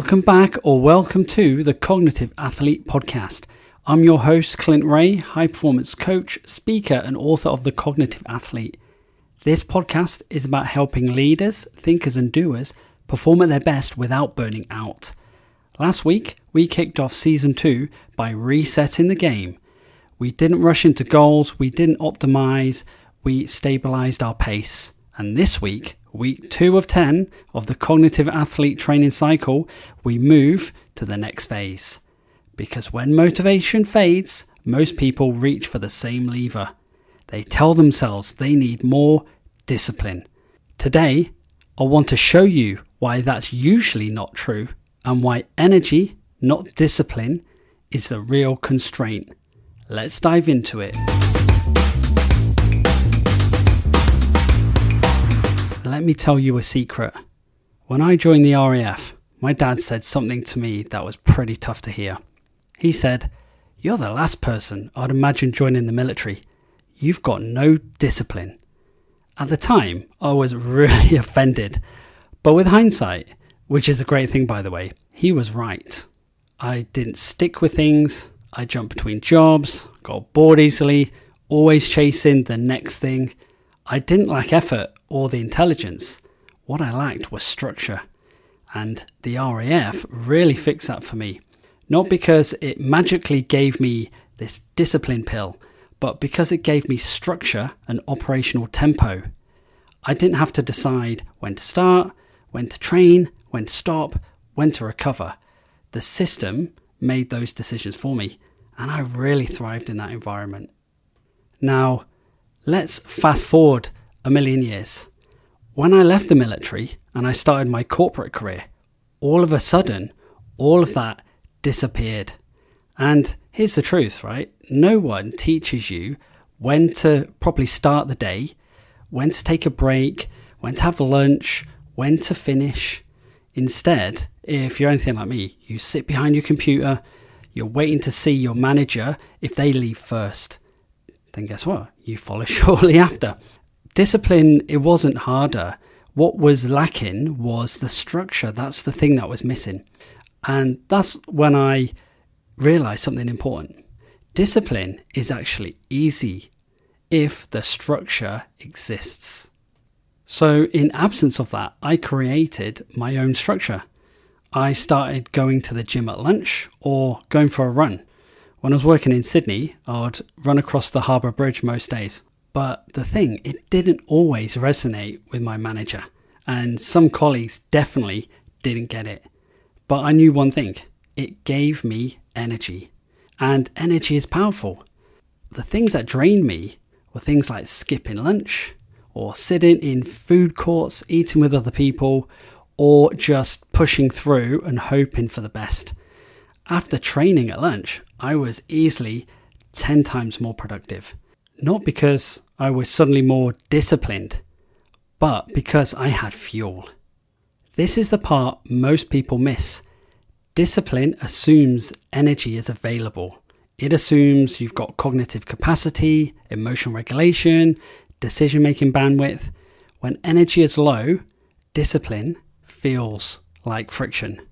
Welcome back or welcome to the Cognitive Athlete Podcast. I'm your host, Clint Rahe, high performance coach, speaker, and author of The Cognitive Athlete. This podcast is about helping leaders, thinkers, and doers perform at their best without burning out. Last week, we kicked off season 2 by resetting the game. We didn't rush into goals, we didn't optimize, we stabilized our pace. And this week, week 2 of 10 of the Cognitive Athlete training cycle, we move to the next phase. Because when motivation fades, most people reach for the same lever. They tell themselves they need more discipline. Today, I want to show you why that's usually not true and why energy, not discipline, is the real constraint. Let's dive into it. Let me tell you a secret. When I joined the RAF, my dad said something to me that was pretty tough to hear. He said, "You're the last person I'd imagine joining the military. You've got no discipline." At the time, I was really offended. But with hindsight, which is a great thing by the way, he was right. I didn't stick with things. I jumped between jobs, got bored easily, always chasing the next thing. I didn't lack effort or the intelligence. What I lacked was structure. And the RAF really fixed that for me. Not because it magically gave me this discipline pill, but because it gave me structure and operational tempo. I didn't have to decide when to start, when to train, when to stop, when to recover. The system made those decisions for me, and I really thrived in that environment. Now, let's fast forward a million years. When I left the military and I started my corporate career, all of a sudden, all of that disappeared. And here's the truth, right? No one teaches you when to properly start the day, when to take a break, when to have lunch, when to finish. Instead, if you're anything like me, you sit behind your computer, you're waiting to see your manager if they leave first. Then guess what? You follow shortly after. Discipline, it wasn't harder. What was lacking was the structure. That's the thing that was missing. And that's when I realized something important. Discipline is actually easy if the structure exists. So in absence of that, I created my own structure. I started going to the gym at lunch or going for a run. When I was working in Sydney, I'd run across the Harbour Bridge most days. But the thing, it didn't always resonate with my manager. And some colleagues definitely didn't get it. But I knew one thing, it gave me energy. And energy is powerful. The things that drained me were things like skipping lunch, or sitting in food courts, eating with other people, or just pushing through and hoping for the best. After training at lunch, I was easily 10 times more productive. Not because I was suddenly more disciplined, but because I had fuel. This is the part most people miss. Discipline assumes energy is available. It assumes you've got cognitive capacity, emotional regulation, decision-making bandwidth. When energy is low, discipline feels like friction.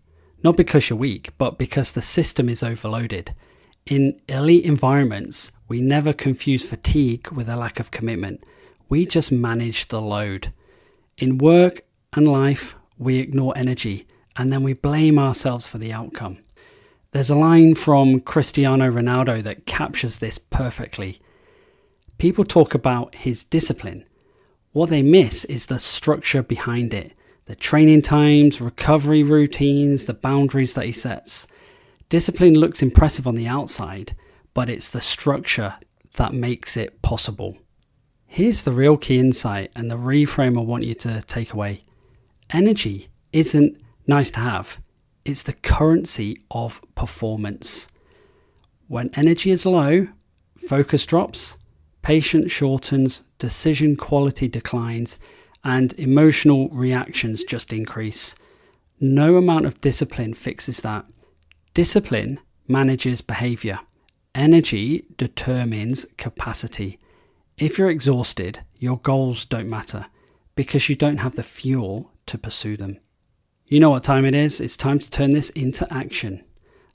Not because you're weak, but because the system is overloaded. In elite environments, we never confuse fatigue with a lack of commitment. We just manage the load. In work and life, we ignore energy and then we blame ourselves for the outcome. There's a line from Cristiano Ronaldo that captures this perfectly. People talk about his discipline. What they miss is the structure behind it. The training times, recovery routines, the boundaries that he sets. Discipline looks impressive on the outside, but it's the structure that makes it possible. Here's the real key insight and the reframe I want you to take away. Energy isn't nice to have. It's the currency of performance. When energy is low, focus drops, patience shortens, decision quality declines, and emotional reactions just increase. No amount of discipline fixes that. Discipline manages behavior. Energy determines capacity. If you're exhausted, your goals don't matter because you don't have the fuel to pursue them. You know what time it is. It's time to turn this into action.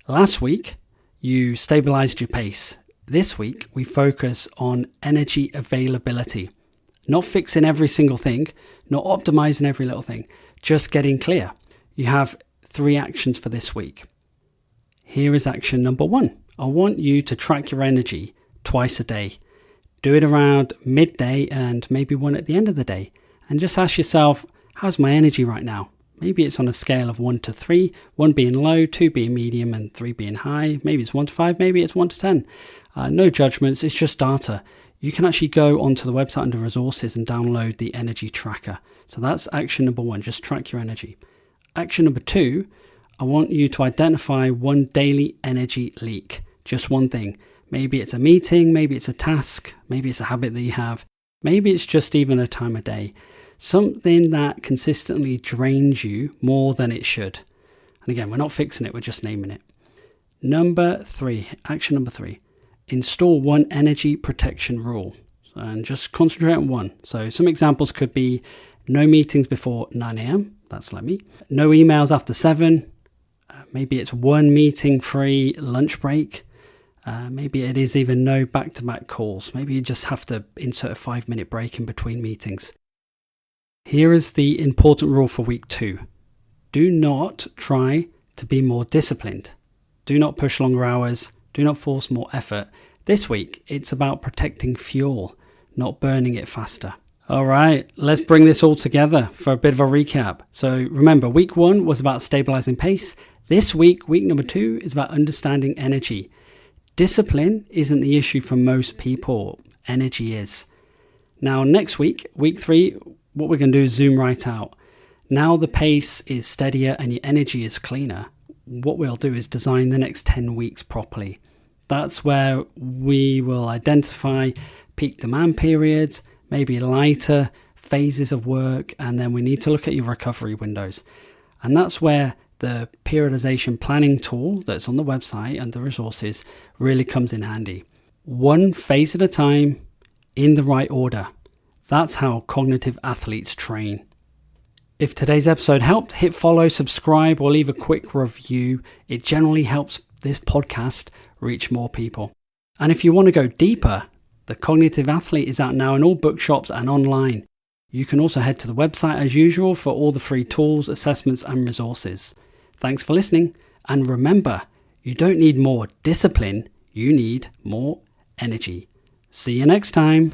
Last week, you stabilized your pace. This week, we focus on energy availability. Not fixing every single thing, not optimizing every little thing, just getting clear. You have 3 actions for this week. Here is action number 1. I want you to track your energy twice a day. Do it around midday and maybe one at the end of the day. And just ask yourself, how's my energy right now? Maybe it's on a scale of 1 to 3, 1 being low, 2 being medium, and 3 being high. Maybe it's 1 to 5, maybe it's 1 to 10. No judgments, it's just data. You can actually go onto the website under resources and download the energy tracker. So that's action number 1, just track your energy. Action number 2, I want you to identify one daily energy leak. Just one thing. Maybe it's a meeting, maybe it's a task, maybe it's a habit that you have. Maybe it's just even a time of day. Something that consistently drains you more than it should. And again, we're not fixing it, we're just naming it. Action number 3, install one energy protection rule and just concentrate on one. So some examples could be no meetings before 9 a.m. That's like me. No emails after 7. Maybe it's 1 meeting free lunch break. Maybe it is even no back-to-back calls. Maybe you just have to insert a 5-minute break in between meetings. Here is the important rule for week 2. Do not try to be more disciplined. Do not push longer hours. Do not force more effort. This week, it's about protecting fuel, not burning it faster. All right, let's bring this all together for a bit of a recap. So remember, week 1 was about stabilizing pace. This week, week number 2, is about understanding energy. Discipline isn't the issue for most people. Energy is. Now, next week, week 3, what we're going to do is zoom right out. Now the pace is steadier and your energy is cleaner. What we'll do is design the next 10 weeks properly. That's where we will identify peak demand periods, maybe lighter phases of work, and then we need to look at your recovery windows. And that's where the periodization planning tool that's on the website and the resources really comes in handy. One phase at a time, in the right order. That's how cognitive athletes train. If today's episode helped, hit follow, subscribe, or leave a quick review. It generally helps this podcast reach more people. And if you want to go deeper, The Cognitive Athlete is out now in all bookshops and online. You can also head to the website as usual for all the free tools, assessments, and resources. Thanks for listening. And remember, you don't need more discipline, you need more energy. See you next time.